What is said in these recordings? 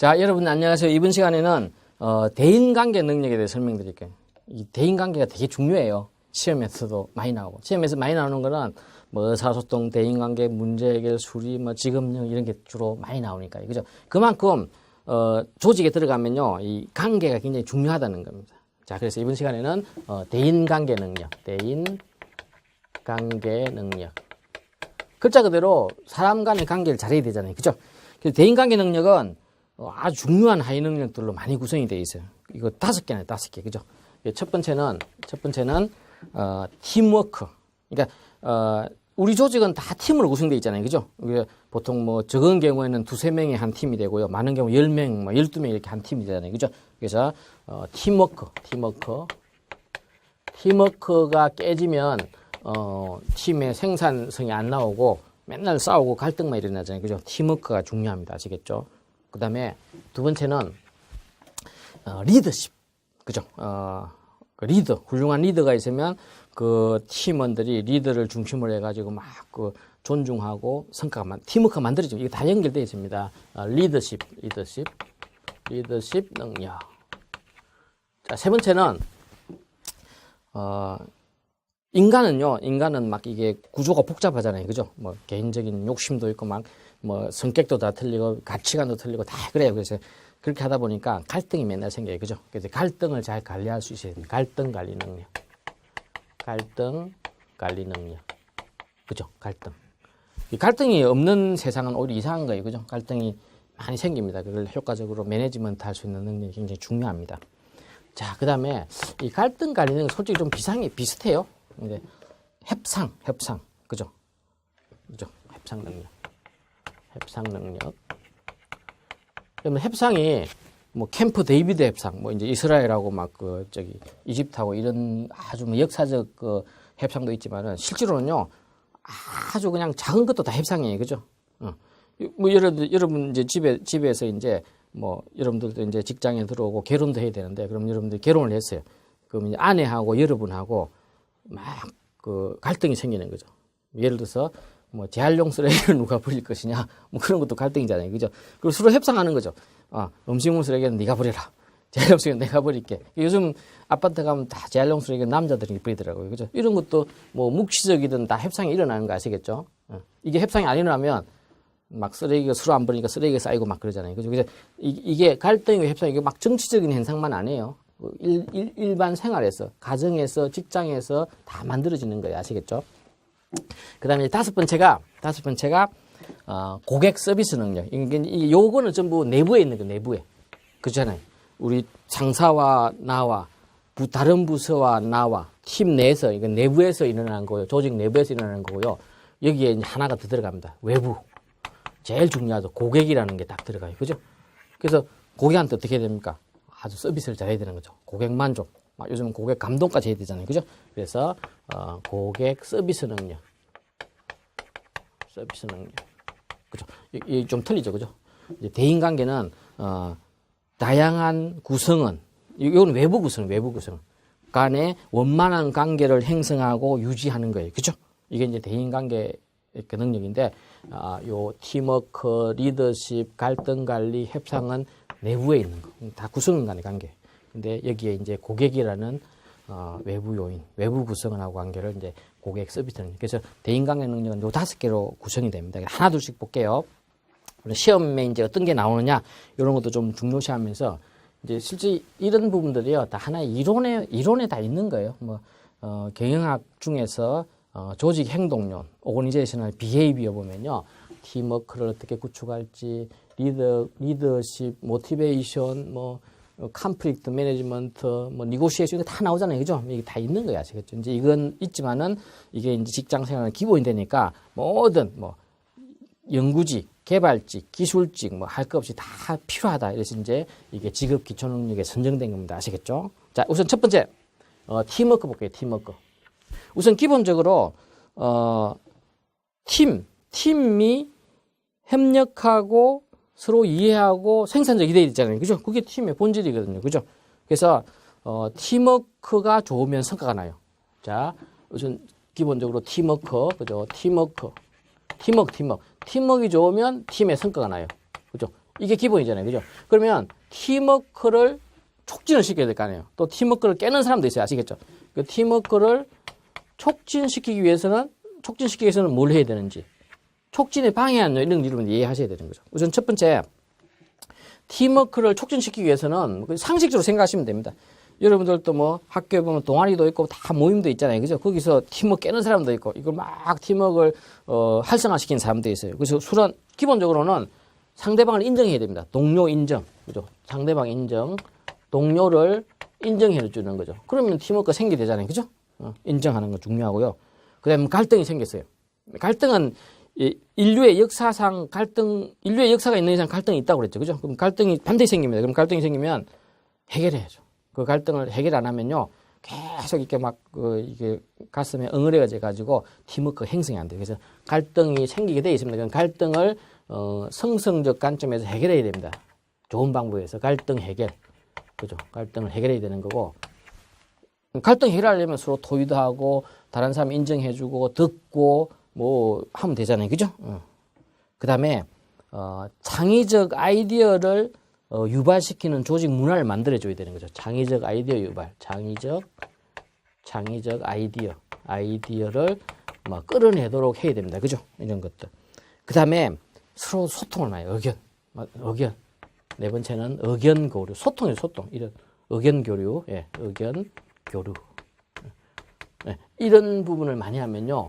자, 여러분 안녕하세요. 이번 시간에는 대인관계 능력에 대해 설명드릴게요. 이 대인관계가 되게 중요해요. 시험에서도 많이 나오고. 시험에서 많이 나오는 거는 뭐 의사소통, 대인관계, 문제해결, 수리, 뭐 직업력 이런 게 주로 많이 나오니까요. 그죠? 그만큼 조직에 들어가면요, 이 관계가 굉장히 중요하다는 겁니다. 자, 그래서 이번 시간에는 대인관계 능력, 대인관계 능력. 글자 그대로 사람 간의 관계를 잘해야 되잖아요. 그죠? 그래서 대인관계 능력은 아주 중요한 하위 능력들로 많이 구성이 되어 있어요. 이거 5개네, 5개. 그죠? 첫 번째는 팀워크. 그러니까 우리 조직은 다 팀으로 구성되어 있잖아요. 그죠? 보통 뭐 적은 경우에는 2-3명이 한 팀이 되고요. 많은 경우 10명, 12명 이렇게 한 팀이 되잖아요. 그죠? 그래서 팀워크가 깨지면 팀의 생산성이 안 나오고 맨날 싸우고 갈등만 일어나잖아요. 그죠? 팀워크가 중요합니다. 아시겠죠? 그 다음에 두 번째는 리더십. 그죠? 리더, 훌륭한 리더가 있으면 그 팀원들이 리더를 중심으로 해가지고 막 그 존중하고 성과가 팀워크가 만들어지고 이게 다 연결되어 있습니다. 리더십 능력. 자, 세 번째는 인간은 막 이게 구조가 복잡하잖아요. 그죠? 뭐 개인적인 욕심도 있고 막 뭐 성격도 다 틀리고 가치관도 틀리고 다 그래요. 그래서 그렇게 하다 보니까 갈등이 맨날 생겨요. 그죠? 그래서 갈등을 잘 관리할 수 있어야 됩니다. 갈등 관리 능력. 그죠? 갈등. 이 갈등이 없는 세상은 오히려 이상한 거예요. 그죠? 갈등이 많이 생깁니다. 그걸 효과적으로 매니지먼트 할 수 있는 능력이 굉장히 중요합니다. 자, 그 다음에 이 갈등 관리 능력 솔직히 좀 비슷해요. 근데 협상. 그죠? 협상 능력. 그러면 협상이 뭐 캠프 데이비드 협상, 뭐 이제 이스라엘하고 막 이집트하고 이런 아주 뭐 역사적 그 협상도 있지만은 실제로는요 아주 그냥 작은 것도 다 협상이에요, 그죠? 뭐 여러분 이제 집에서 이제 뭐 여러분들도 이제 직장에 들어오고 결혼도 해야 되는데 그럼 여러분들이 결혼을 했어요. 그럼 이제 아내하고 여러분하고 막 그 갈등이 생기는 거죠. 예를 들어서 뭐 재활용 쓰레기를 누가 버릴 것이냐, 뭐 그런 것도 갈등이잖아요, 그죠? 그리고 서로 협상하는 거죠. 음식물 쓰레기는 네가 버려라. 재활용 쓰레기는 내가 버릴게. 요즘 아파트 가면 다 재활용 쓰레기는 남자들이 버리더라고요, 그죠? 이런 것도 뭐 묵시적이든 다 협상이 일어나는 거 아시겠죠? 이게 협상이 안 일어나면 막 쓰레기가 서로 안 버리니까 쓰레기가 쌓이고 막 그러잖아요, 그죠? 그래서 이게 갈등이고 협상이 막 정치적인 현상만 아니에요. 일반 생활에서, 가정에서, 직장에서 다 만들어지는 거예요, 아시겠죠? 그 다음에 다섯 번째가 고객 서비스 능력. 요거는 전부 내부에 있는 거예요, 내부에. 그렇잖아요. 우리 상사와 나와, 다른 부서와 나와, 팀 내에서, 이건 내부에서 일어나는 거고요. 조직 내부에서 일어나는 거고요. 여기에 이제 하나가 더 들어갑니다. 외부. 제일 중요하죠. 고객이라는 게 딱 들어가요. 그죠? 그래서 고객한테 어떻게 해야 됩니까? 아주 서비스를 잘해야 되는 거죠. 고객 만족. 요즘은 고객 감동까지 해야 되잖아요. 그죠? 그래서 고객 서비스 능력. 그죠? 이게 좀 틀리죠. 그죠? 이제 대인관계는 다양한 구성원, 이건 외부 구성 간에 원만한 관계를 형성하고 유지하는 거예요. 그죠? 이게 이제 대인관계 그 능력인데 요 팀워크, 리더십, 갈등 관리, 협상은 내부에 있는 거. 다 구성원 간의 관계. 근데 여기에 이제 고객이라는 외부 요인, 외부 구성원하고 관계를 이제 고객 서비스 능력. 그래서 대인관계 능력은 요 5개로 구성이 됩니다. 하나 둘씩 볼게요. 시험에 이제 어떤 게 나오느냐 이런 것도 좀 중요시하면서 이제 실제 이런 부분들이요 다 하나의 이론에 다 있는 거예요. 뭐 경영학 중에서 조직 행동론, 오거니제이셔널 비헤이비어 보면요 팀워크를 어떻게 구축할지, 리더십, 모티베이션, 뭐 컨플릭트 매니지먼트, 뭐 니고시에이션 다 나오잖아요, 그죠? 이게 다 있는 거야, 아시겠죠? 이제 이건 있지만은 이게 이제 직장 생활의 기본이 되니까 모든 뭐 연구직, 개발직, 기술직 뭐 할 것 없이 다 필요하다. 그래서 이제 이게 직업 기초 능력에 선정된 겁니다, 아시겠죠? 자, 우선 첫 번째 팀워크 볼게요, 팀워크. 우선 기본적으로 팀이 협력하고 서로 이해하고 생산적이 되어 있잖아요. 그죠? 그게 팀의 본질이거든요. 그죠? 그래서, 팀워크가 좋으면 성과가 나요. 자, 우선 기본적으로 팀워크, 그죠? 팀워크. 팀워크가 좋으면 팀의 성과가 나요. 그죠? 이게 기본이잖아요. 그죠? 그러면 팀워크를 촉진을 시켜야 될 거 아니에요. 또 팀워크를 깨는 사람도 있어요. 아시겠죠? 그 팀워크를 촉진시키기 위해서는 뭘 해야 되는지. 촉진에 방해하는 이런 걸 여러분 이해하셔야 되는 거죠. 우선 첫 번째, 팀워크를 촉진시키기 위해서는 상식적으로 생각하시면 됩니다. 여러분들도 뭐 학교에 보면 동아리도 있고 다 모임도 있잖아요. 그죠? 거기서 팀워크 깨는 사람도 있고 이걸 막 팀워크를 활성화시키는 사람도 있어요. 그래서 술은 기본적으로는 상대방을 인정해야 됩니다. 동료 인정. 그죠? 상대방 인정. 동료를 인정해 주는 거죠. 그러면 팀워크가 생기게 되잖아요. 그죠? 인정하는 거 중요하고요. 그 다음에 갈등이 생겼어요. 갈등은 인류의 역사상 인류의 역사가 있는 이상 갈등이 있다고 그랬죠. 그죠? 그럼 갈등이 반드시 생깁니다. 그럼 갈등이 생기면 해결해야죠. 그 갈등을 해결 안 하면요. 계속 이렇게 이게 가슴에 엉어리가 져가지고 팀워크 형성이 안 돼요. 그래서 갈등이 생기게 되어 있습니다. 그럼 갈등을 성성적 관점에서 해결해야 됩니다. 좋은 방법에서 갈등 해결. 그죠? 갈등을 해결해야 되는 거고. 갈등 해결하려면 서로 토의도 하고, 다른 사람 인정해주고, 듣고, 뭐, 하면 되잖아요. 그죠? 그 다음에, 창의적 아이디어를 유발시키는 조직 문화를 만들어줘야 되는 거죠. 창의적 아이디어 유발. 창의적 아이디어를 뭐 끌어내도록 해야 됩니다. 그죠? 이런 것들. 그 다음에 서로 소통을 많이 의견. 네 번째는 의견 교류. 소통이에요, 소통. 이런 의견 교류. 예, 의견 교류. 네, 이런 부분을 많이 하면요.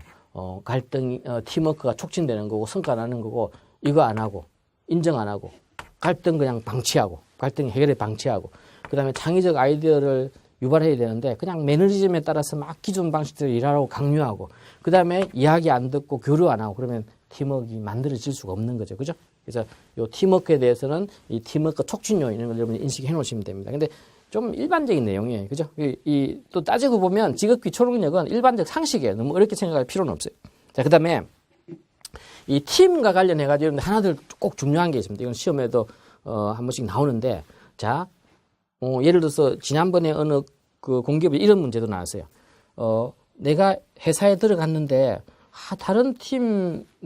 팀워크가 촉진되는 거고, 성과 나는 거고, 이거 안 하고, 인정 안 하고, 갈등 그냥 방치하고, 갈등 해결에 방치하고, 그 다음에 창의적 아이디어를 유발해야 되는데, 그냥 매너리즘에 따라서 막 기존 방식대로 일하라고 강요하고, 그 다음에 이야기 안 듣고 교류 안 하고, 그러면 팀워크가 만들어질 수가 없는 거죠. 그죠? 그래서 이 팀워크에 대해서는 이 팀워크 촉진 요인 이런 걸 여러분이 인식해 놓으시면 됩니다. 근데 좀 일반적인 내용이에요. 그죠? 또 따지고 보면 지극히 초능력은 일반적 상식이에요. 너무 어렵게 생각할 필요는 없어요. 자, 그 다음에 이 팀과 관련해가지고 여러분들 하나들 꼭 중요한 게 있습니다. 이건 시험에도 한 번씩 나오는데, 자, 예를 들어서 지난번에 어느 그 공기업에 이런 문제도 나왔어요. 내가 회사에 들어갔는데 다른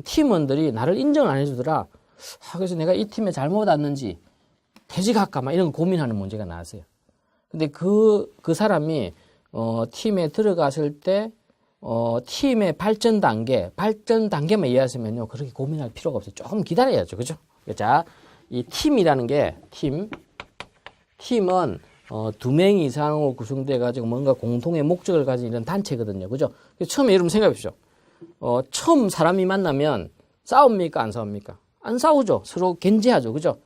팀원들이 나를 인정을 안 해주더라. 그래서 내가 이 팀에 잘못 왔는지 퇴직할까 막 이런 고민하는 문제가 나왔어요. 근데 그 사람이 팀에 들어갔을 때 팀의 발전 단계만 이해하시면요 그렇게 고민할 필요가 없어요. 조금 기다려야죠, 그죠? 자, 이 팀이라는 게 팀은 2명 이상으로 구성돼 가지고 뭔가 공통의 목적을 가진 이런 단체거든요, 그죠? 처음에 여러분 생각해 보십시오. 처음 사람이 만나면 싸웁니까, 안 싸웁니까? 안 싸우죠. 서로 견제하죠, 그죠?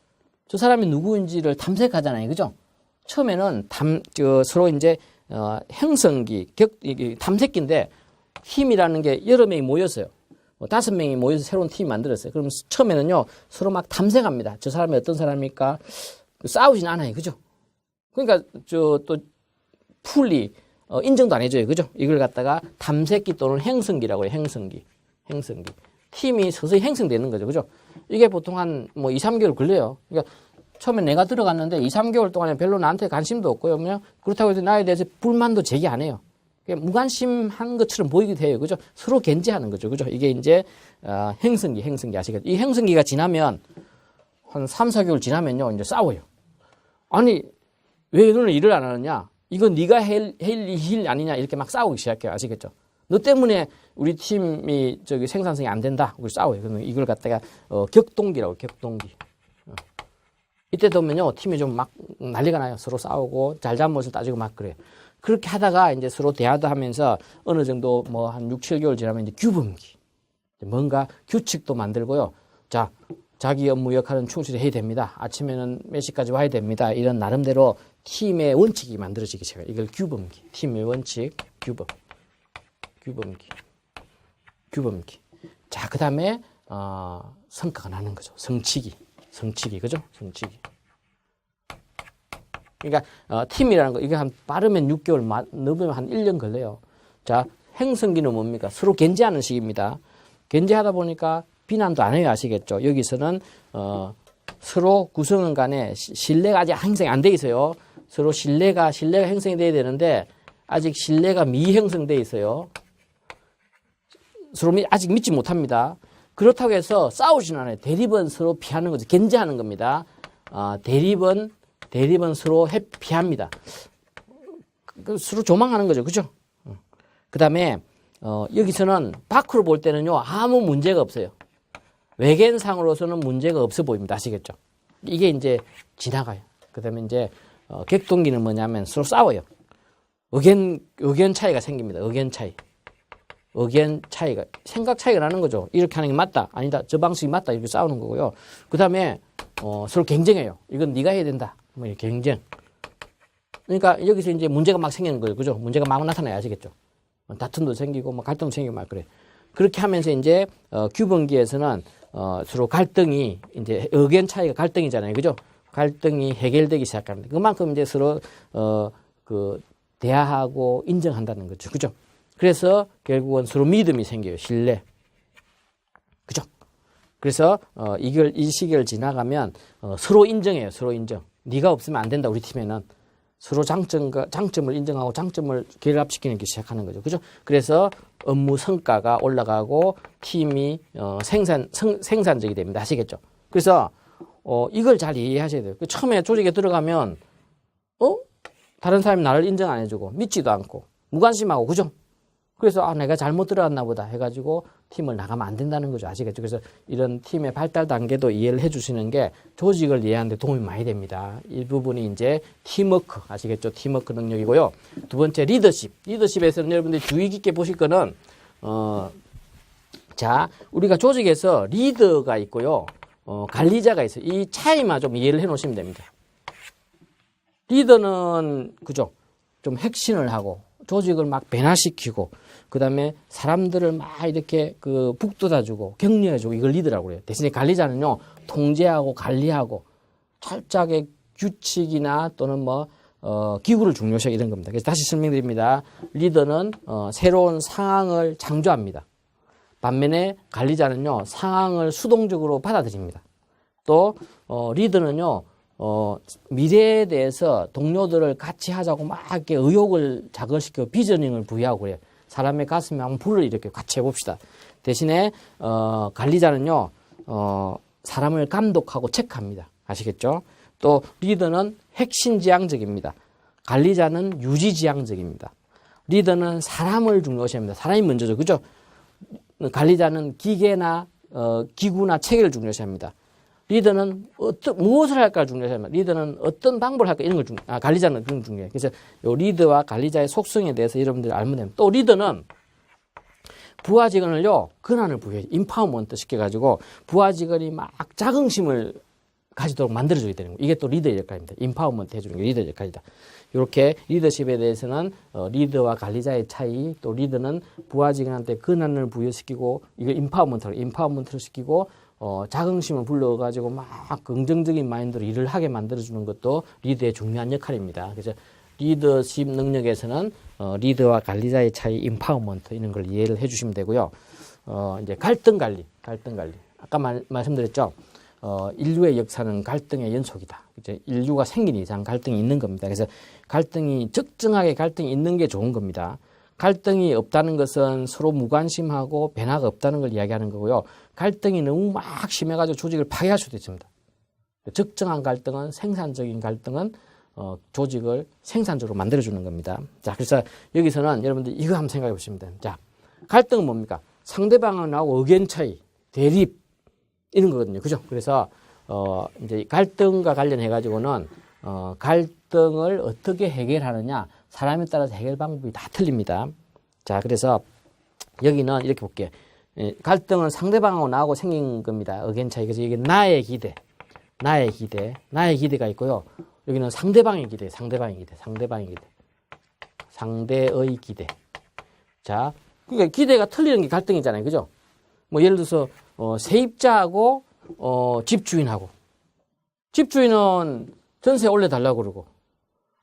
저 사람이 누구인지를 탐색하잖아요, 그죠? 처음에는 서로 이제 형성기, 탐색기인데 팀이라는 게 여러 명이 모였어요. 5명이 모여서 새로운 팀이 만들었어요. 그럼 처음에는요 서로 막 탐색합니다. 저 사람이 어떤 사람입니까? 싸우진 않아요, 그죠? 그러니까 또 풀리 인정도 안 해줘요, 그죠? 이걸 갖다가 탐색기 또는 행성기라고 해요. 행성기. 팀이 서서히 형성되는 거죠, 그죠? 이게 보통 한 2, 3개월 걸려요. 그러니까 처음에 내가 들어갔는데 2, 3개월 동안에 별로 나한테 관심도 없고요. 그냥 그렇다고 해서 나에 대해서 불만도 제기 안 해요. 무관심한 것처럼 보이기도 해요, 그죠? 서로 견제하는 거죠, 그죠? 이게 이제 행성기 아시겠죠? 이 행성기가 지나면 한 3, 4개월 지나면요 이제 싸워요. 아니 왜 너는 일을 안 하느냐? 이거 네가 할 일 아니냐? 이렇게 막 싸우기 시작해요, 아시겠죠? 너 때문에 우리 팀이 생산성이 안 된다. 우리 싸워요. 그러면 이걸 갖다가 격동기라고, 격동기. 이때 되면요 팀이 좀 막 난리가 나요. 서로 싸우고 잘잘못을 따지고 막 그래요. 그렇게 하다가 이제 서로 대화도 하면서 어느 정도 한 6, 7개월 지나면 이제 규범기. 뭔가 규칙도 만들고요. 자, 자기 업무 역할은 충실히 해야 됩니다. 아침에는 몇 시까지 와야 됩니다. 이런 나름대로 팀의 원칙이 만들어지기 시작해요. 이걸 규범기. 팀의 원칙, 규범기. 자, 그 다음에 성과가 나는 거죠. 성취기, 그죠? 성취기. 그러니까 팀이라는 거 이게 한 빠르면 6개월, 늦으면 한 1년 걸려요. 자, 행성기는 뭡니까? 서로 견제하는 식입니다. 견제하다 보니까 비난도 안 해요, 아시겠죠? 여기서는 서로 구성원 간에 신뢰가 아직 형성이 안 돼 있어요. 서로 신뢰가 형성이 돼야 되는데 아직 신뢰가 미형성돼 있어요. 서로 아직 믿지 못합니다. 그렇다고 해서 싸우지는 않아요. 대립은 서로 피하는 거죠. 견제하는 겁니다. 대립은 서로 피합니다. 서로 조망하는 거죠. 그죠? 그 다음에, 여기서는 밖으로 볼 때는요, 아무 문제가 없어요. 외견상으로서는 문제가 없어 보입니다. 아시겠죠? 이게 이제 지나가요. 그 다음에 이제, 객동기는 뭐냐면 서로 싸워요. 의견 차이가 생깁니다. 의견 차이가. 생각 차이가 나는 거죠. 이렇게 하는 게 맞다. 아니다. 저 방식이 맞다. 이렇게 싸우는 거고요. 그 다음에, 서로 경쟁해요. 이건 네가 해야 된다. 뭐, 이렇게 경쟁. 그러니까 여기서 이제 문제가 막 생기는 거예요. 그죠? 문제가 막 나타나야 아시겠죠? 다툼도 생기고, 뭐 갈등도 생기고 막 그래. 그렇게 하면서 이제, 규범기에서는, 서로 갈등이, 이제 의견 차이가 갈등이잖아요. 그죠? 갈등이 해결되기 시작합니다. 그만큼 이제 서로, 대화하고 인정한다는 거죠. 그죠? 그래서 결국은 서로 믿음이 생겨요. 신뢰. 그죠? 그래서, 이 시기를 지나가면, 서로 인정해요. 서로 인정. 네가 없으면 안 된다. 우리 팀에는. 서로 장점을 인정하고 장점을 결합시키는 게 시작하는 거죠. 그죠? 그래서 업무 성과가 올라가고 팀이 생산적이 됩니다. 아시겠죠? 그래서 이걸 잘 이해하셔야 돼요. 처음에 조직에 들어가면 다른 사람이 나를 인정 안 해주고 믿지도 않고 무관심하고 그죠? 그래서 내가 잘못 들어갔나 보다 해가지고 팀을 나가면 안 된다는 거죠. 아시겠죠? 그래서 이런 팀의 발달 단계도 이해를 해주시는 게 조직을 이해하는 데 도움이 많이 됩니다. 이 부분이 이제 팀워크, 아시겠죠? 팀워크 능력이고요. 두 번째 리더십. 리더십에서는 여러분들이 주의 깊게 보실 거는 자, 우리가 조직에서 리더가 있고요. 관리자가 있어요. 이 차이만 좀 이해를 해 놓으시면 됩니다. 리더는 그죠? 좀 핵심을 하고 조직을 막 변화시키고 그 다음에 사람들을 막 이렇게 북돋아주고 격려해주고 이걸 리더라고 그래요. 대신에 관리자는요, 통제하고 관리하고 철저하게 규칙이나 또는 기구를 중요시하고 이런 겁니다. 그래서 다시 설명드립니다. 리더는 새로운 상황을 창조합니다. 반면에 관리자는요, 상황을 수동적으로 받아들입니다. 또 리더는요, 미래에 대해서 동료들을 같이 하자고 막 이렇게 의욕을 자극시켜 비저닝을 부여하고 그래요. 사람의 가슴에 한번 불을 이렇게 같이 해봅시다. 대신에 관리자는요, 사람을 감독하고 체크합니다. 아시겠죠? 또 리더는 핵심지향적입니다. 관리자는 유지지향적입니다. 리더는 사람을 중요시합니다. 사람이 먼저죠, 그죠? 관리자는 기계나 기구나 체계를 중요시합니다. 리더는 무엇을 할까 중요시합니다. 리더는 어떤 방법을 할까 이런 걸 관리자는 그런 중요해요. 그래서 요 리더와 관리자의 속성에 대해서 여러분들이 알면 됩니다. 또 리더는 부하 직원을요, 권한을 부여해요. 임파워먼트 시켜가지고 부하 직원이 막 자긍심을 가지도록 만들어줘야 되는 거예요. 이게 또 리더의 역할입니다. 임파워먼트 해주는 게 리더의 역할이다. 이렇게 리더십에 대해서는 리더와 관리자의 차이, 또 리더는 부하 직원한테 권한을 부여시키고 이걸 임파워먼트를 시키고 자긍심을 불러가지고 막 긍정적인 마인드로 일을 하게 만들어주는 것도 리더의 중요한 역할입니다. 그래서 리더십 능력에서는 리더와 관리자의 차이, 임파워먼트 이런 걸 이해를 해주시면 되고요. 이제 갈등 관리. 아까 말씀드렸죠. 인류의 역사는 갈등의 연속이다. 이제 인류가 생긴 이상 갈등이 있는 겁니다. 그래서 적정하게 갈등이 있는 게 좋은 겁니다. 갈등이 없다는 것은 서로 무관심하고 변화가 없다는 걸 이야기하는 거고요. 갈등이 너무 막 심해가지고 조직을 파괴할 수도 있습니다. 적정한 갈등은, 생산적인 갈등은 조직을 생산적으로 만들어주는 겁니다. 자, 그래서 여기서는 여러분들 이거 한번 생각해 보시면 돼요. 자, 갈등은 뭡니까? 상대방하고 의견 차이, 대립, 이런 거거든요. 그죠? 그래서, 이제 갈등과 관련해가지고는, 갈등을 어떻게 해결하느냐, 사람에 따라서 해결 방법이 다 틀립니다. 자, 그래서 여기는 이렇게 볼게요. 갈등은 상대방하고 나하고 생긴 겁니다. 의견 차이. 그래서 여기 나의 기대가 있고요. 여기는 상대의 기대. 상대의 기대. 자, 그러니까 기대가 틀리는 게 갈등이잖아요. 그죠? 뭐 예를 들어서 세입자하고 집주인하고, 집주인은 전세 올려달라고 그러고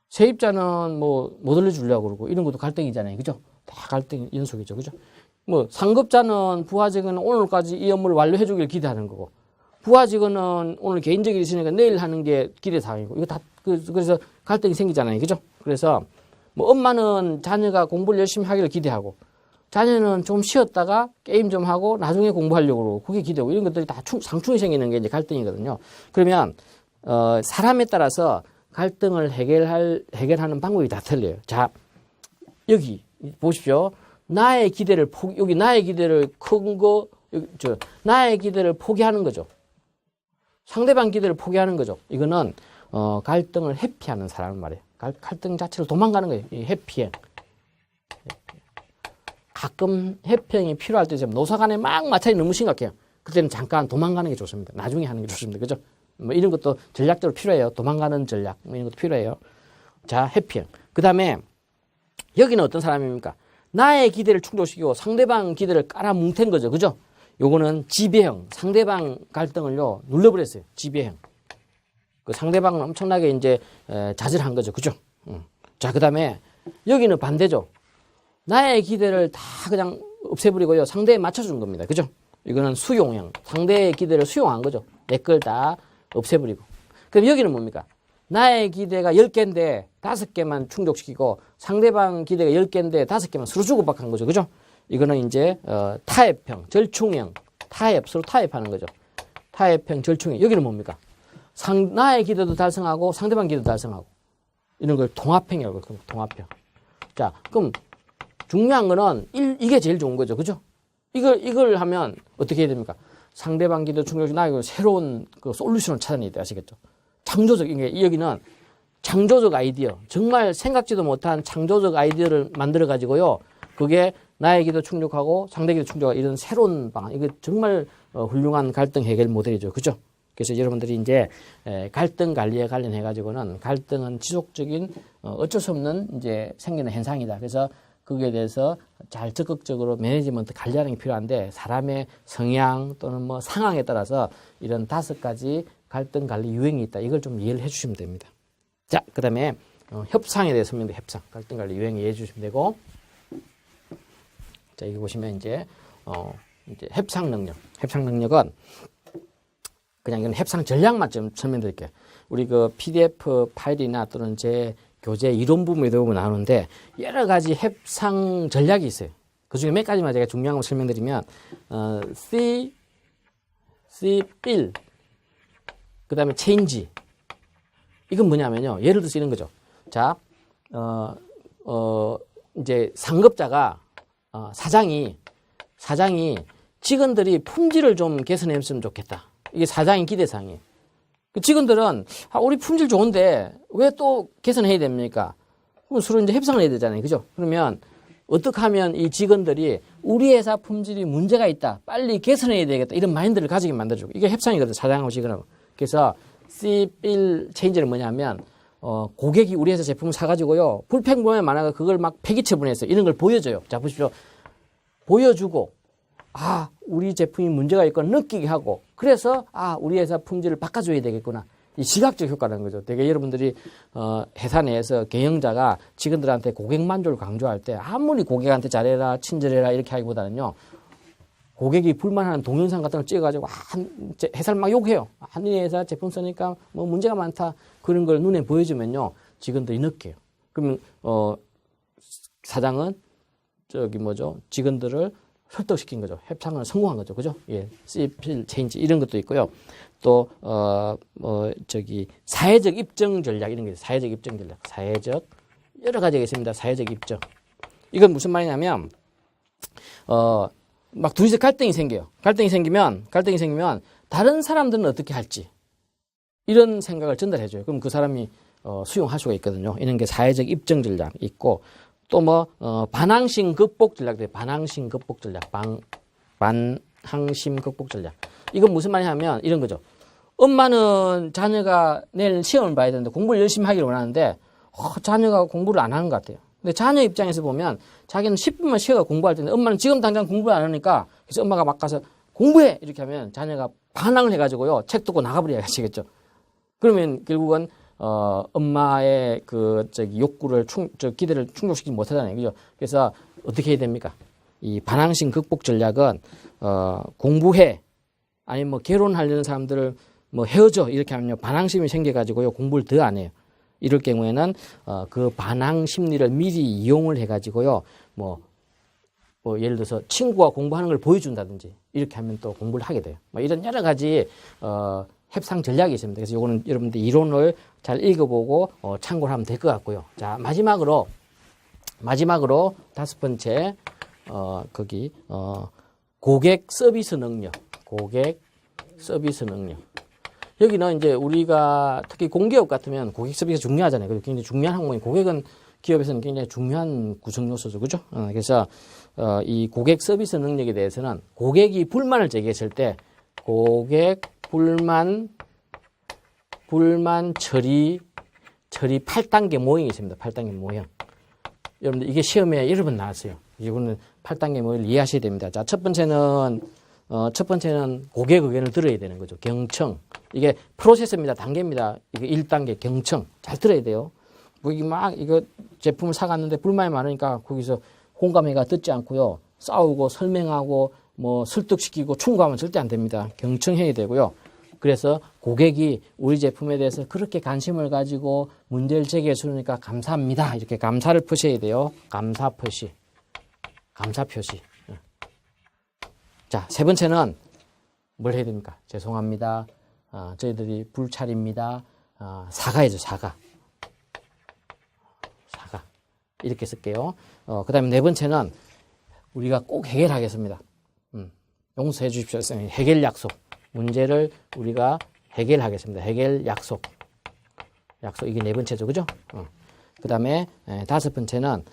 세입자는 뭐 못 올려주려고 그러고 이런 것도 갈등이잖아요. 그죠? 다 갈등 연속이죠. 그죠? 뭐 상급자는 부하 직원은 오늘까지 이 업무를 완료해 주길 기대하는 거고, 부하 직원은 오늘 개인적인 일이 있으니까 내일 하는 게 기대 사항이고, 이거 다 그래서 갈등이 생기잖아요. 그죠? 그래서 뭐 엄마는 자녀가 공부를 열심히 하기를 기대하고, 자녀는 좀 쉬었다가 게임 좀 하고 나중에 공부하려고 그러고 그게 기대고 이런 것들이 다 상충이 생기는 게 이제 갈등이거든요. 그러면 사람에 따라서 갈등을 해결하는 방법이 다 틀려요. 자, 여기 보십시오. 나의 기대를 여기 나의 기대를 나의 기대를 포기하는 거죠. 상대방 기대를 포기하는 거죠. 이거는 갈등을 회피하는 사람 말이에요. 갈등 자체를 도망가는 거예요. 이 회피행. 가끔 회피행이 필요할 때 노사간에 막 마찰이 너무 심각해요. 그때는 잠깐 도망가는 게 좋습니다. 나중에 하는 게 좋습니다. 그죠? 뭐 이런 것도 전략적으로 필요해요. 도망가는 전략 뭐 이런 것도 필요해요. 자, 회피행. 그 다음에 여기는 어떤 사람입니까? 나의 기대를 충족시키고 상대방 기대를 깔아뭉갠 거죠. 그죠? 요거는 지배형. 상대방 갈등을요 눌러버렸어요. 지배형. 그 상대방은 엄청나게 이제 좌절한 거죠. 그죠? 자, 그 다음에 여기는 반대죠. 나의 기대를 다 그냥 없애버리고요. 상대에 맞춰준 겁니다. 그죠? 이거는 수용형. 상대의 기대를 수용한 거죠. 내 걸 다 없애버리고. 그럼 여기는 뭡니까? 나의 기대가 10개인데 5개만 충족시키고 상대방 기대가 10개인데 5개만 서로 주고받은 거죠. 그죠? 이거는 이제 타협형, 절충형. 서로 타협하는 거죠. 타협형, 절충형. 여기는 뭡니까? 나의 기대도 달성하고 상대방 기대도 달성하고. 이런 걸 통합형이라고 그래요. 통합형. 자, 그럼 중요한 거는 이게 제일 좋은 거죠. 그죠? 이걸 하면 어떻게 해야 됩니까? 상대방 기도 충족시 나에게 새로운 그 솔루션을 찾아내야 돼. 아시겠죠? 창조적, 여기는 창조적 아이디어. 정말 생각지도 못한 창조적 아이디어를 만들어 가지고요. 그게 나의 기도 충족하고 상대 기도 충족하고 이런 새로운 방안. 이게 정말 훌륭한 갈등 해결 모델이죠. 그죠? 그래서 여러분들이 이제 갈등 관리에 관련해 가지고는 갈등은 지속적인 어쩔 수 없는 이제 생기는 현상이다. 그래서 거기에 대해서 잘 적극적으로 매니지먼트 관리하는 게 필요한데 사람의 성향 또는 뭐 상황에 따라서 이런 5가지 갈등 관리 유형이 있다. 이걸 좀 이해를 해 주시면 됩니다. 자, 그 다음에 협상에 대해서 설명도 협상. 갈등 관리 유형 이해해 주시면 되고. 자, 여기 보시면 이제 협상 능력. 협상 능력은 그냥 이건 협상 전략만 좀 설명드릴게요. 우리 그 PDF 파일이나 또는 제 교재 이론 부분에 보면 나오는데 여러 가지 협상 전략이 있어요. 그 중에 몇 가지만 제가 중요한 거 설명드리면 C1 그 다음에 change 이건 뭐냐면요. 예를 들어서 이런 거죠. 자, 이제 상급자가 사장이 직원들이 품질을 좀 개선했으면 좋겠다. 이게 사장의 기대사항이에요. 그 직원들은 우리 품질 좋은데 왜 또 개선해야 됩니까? 그럼 서로 이제 협상을 해야 되잖아요. 그죠? 그러면 어떻게 하면 이 직원들이 우리 회사 품질이 문제가 있다. 빨리 개선해야 되겠다. 이런 마인드를 가지게 만들어주고. 이게 협상이거든요. 사장하고 직원하고. 그래서 C1 체인지는 뭐냐면 고객이 우리 회사 제품을 사가지고요. 불평불만이 많아서 그걸 막 폐기 처분했어요. 이런 걸 보여줘요. 자, 보십시오. 보여주고 우리 제품이 문제가 있건 느끼게 하고 그래서 우리 회사 품질을 바꿔줘야 되겠구나. 이 시각적 효과라는 거죠. 되게 여러분들이 회사 내에서 경영자가 직원들한테 고객 만족을 강조할 때 아무리 고객한테 잘해라 친절해라 이렇게 하기보다는요. 고객이 불만하는 동영상 같은 걸 찍어가지고 회사를 막 욕해요. 이 회사 제품 쓰니까 뭐 문제가 많다. 그런 걸 눈에 보여주면요. 직원들이 느껴요. 그러면 사장은 직원들을 설득시킨 거죠. 협상을 성공한 거죠. 그죠? 예. C1 체인지 이런 것도 있고요. 또 사회적 입증 전략 이런 게 있어요. 사회적 입증 전략. 여러 가지가 있습니다. 사회적 입증. 이건 무슨 말이냐면 막 둘이서 갈등이 생겨요. 갈등이 생기면 다른 사람들은 어떻게 할지 이런 생각을 전달해줘요. 그럼 그 사람이 수용할 수가 있거든요. 이런 게 사회적 입증 전략 있고 또 반항심 극복 전략도 있어요. 반항심 극복 전략. 반항심 극복 전략. 이건 무슨 말이냐면 이런 거죠. 엄마는 자녀가 내일 시험을 봐야 되는데 공부를 열심히 하기를 원하는데 자녀가 공부를 안 하는 것 같아요. 근데 자녀 입장에서 보면 자기는 10분만 쉬어가 공부할 텐데 엄마는 지금 당장 공부를 안 하니까 그래서 엄마가 막 가서 공부해! 이렇게 하면 자녀가 반항을 해가지고요. 책 듣고 나가버려야 하시겠죠. 그러면 결국은 엄마의 욕구를 기대를 충족시키지 못하잖아요. 그죠? 그래서 어떻게 해야 됩니까? 이 반항심 극복 전략은 공부해 아니면 결혼하려는 사람들을 헤어져 이렇게 하면요. 반항심이 생겨가지고요. 공부를 더 안 해요. 이럴 경우에는 그 반항 심리를 미리 이용을 해가지고요. 뭐 예를 들어서 친구가 공부하는 걸 보여준다든지 이렇게 하면 또 공부를 하게 돼요. 뭐 이런 여러 가지 협상 전략이 있습니다. 그래서 요거는 여러분들 이론을 잘 읽어보고 참고를 하면 될 것 같고요. 자, 마지막으로 5번째 고객 서비스 능력. 여기는 이제 우리가 특히 공기업 같으면 고객 서비스가 중요하잖아요. 그리고 굉장히 중요한 항목이 고객은 기업에서는 굉장히 중요한 구성 요소죠. 그죠? 그래서 이 고객 서비스 능력에 대해서는 고객이 불만을 제기했을 때 고객 불만 처리 8단계 모형이 있습니다. 8단계 모형. 여러분들 이게 시험에 여러 번 나왔어요. 이거는 8단계 모형을 이해하셔야 됩니다. 자, 첫 번째는 고객 의견을 들어야 되는 거죠. 경청. 이게 프로세스입니다. 단계입니다. 이게 1단계 경청. 잘 들어야 돼요. 거기 막 이거 제품을 사갔는데 불만이 많으니까 거기서 공감회가 듣지 않고요. 싸우고 설명하고 뭐 설득시키고 충고하면 절대 안 됩니다. 경청해야 되고요. 그래서 고객이 우리 제품에 대해서 그렇게 관심을 가지고 문제를 제기해 주니까 감사합니다. 이렇게 감사를 표시해야 돼요. 감사 표시. 자, 세 번째는 뭘 해야 됩니까? 죄송합니다. 저희들이 불찰입니다. 사과해줘, 사과. 이렇게 쓸게요. 그 다음에 네 번째는 우리가 꼭 해결하겠습니다. 용서해 주십시오. 해결 약속. 문제를 우리가 해결하겠습니다. 해결 약속. 이게 네 번째죠. 그죠? 그 다음에 다섯 번째는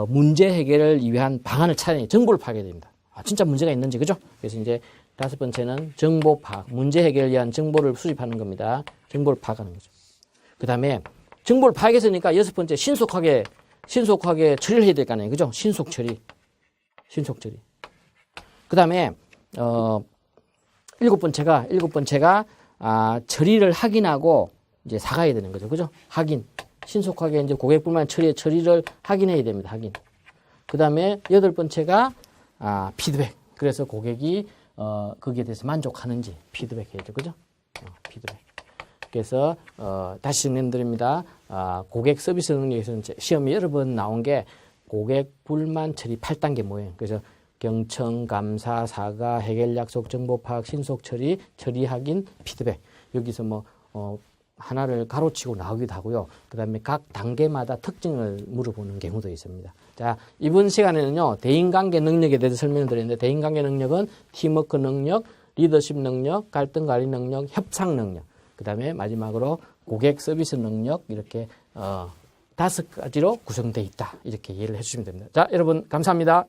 문제 해결을 위한 방안을 찾아내 정보를 파악해야 됩니다. 진짜 문제가 있는지. 그죠? 그래서 이제 다섯 번째는 정보 파악. 문제 해결을 위한 정보를 수집하는 겁니다. 정보를 파악하는 거죠. 그 다음에 정보를 파악했으니까 여섯 번째 신속하게 처리를 해야 될 거 아니에요. 그죠? 신속 처리. 그 다음에, 일곱 번째가, 처리를 확인하고 이제 사과해야 되는 거죠. 그죠? 확인. 신속하게 이제 고객뿐만 처리를 확인해야 됩니다. 확인. 그 다음에 여덟 번째가, 피드백. 그래서 고객이, 거기에 대해서 만족하는지 피드백 해야죠. 그죠? 피드백. 그래서 다시 정리드립니다. 고객 서비스 능력에서는 시험이 여러 번 나온 게 고객 불만 처리 8단계 모형. 그래서 경청, 감사, 사과, 해결 약속, 정보 파악, 신속 처리, 처리 확인, 피드백. 여기서 뭐 하나를 가로치고 나오기도 하고요. 그다음에 각 단계마다 특징을 물어보는 경우도 있습니다. 자, 이번 시간에는요. 대인관계 능력에 대해서 설명을 드렸는데 대인관계 능력은 팀워크 능력, 리더십 능력, 갈등 관리 능력, 협상 능력. 그 다음에 마지막으로 고객 서비스 능력 이렇게 5가지로 구성되어 있다. 이렇게 이해를 해주시면 됩니다. 자, 여러분 감사합니다.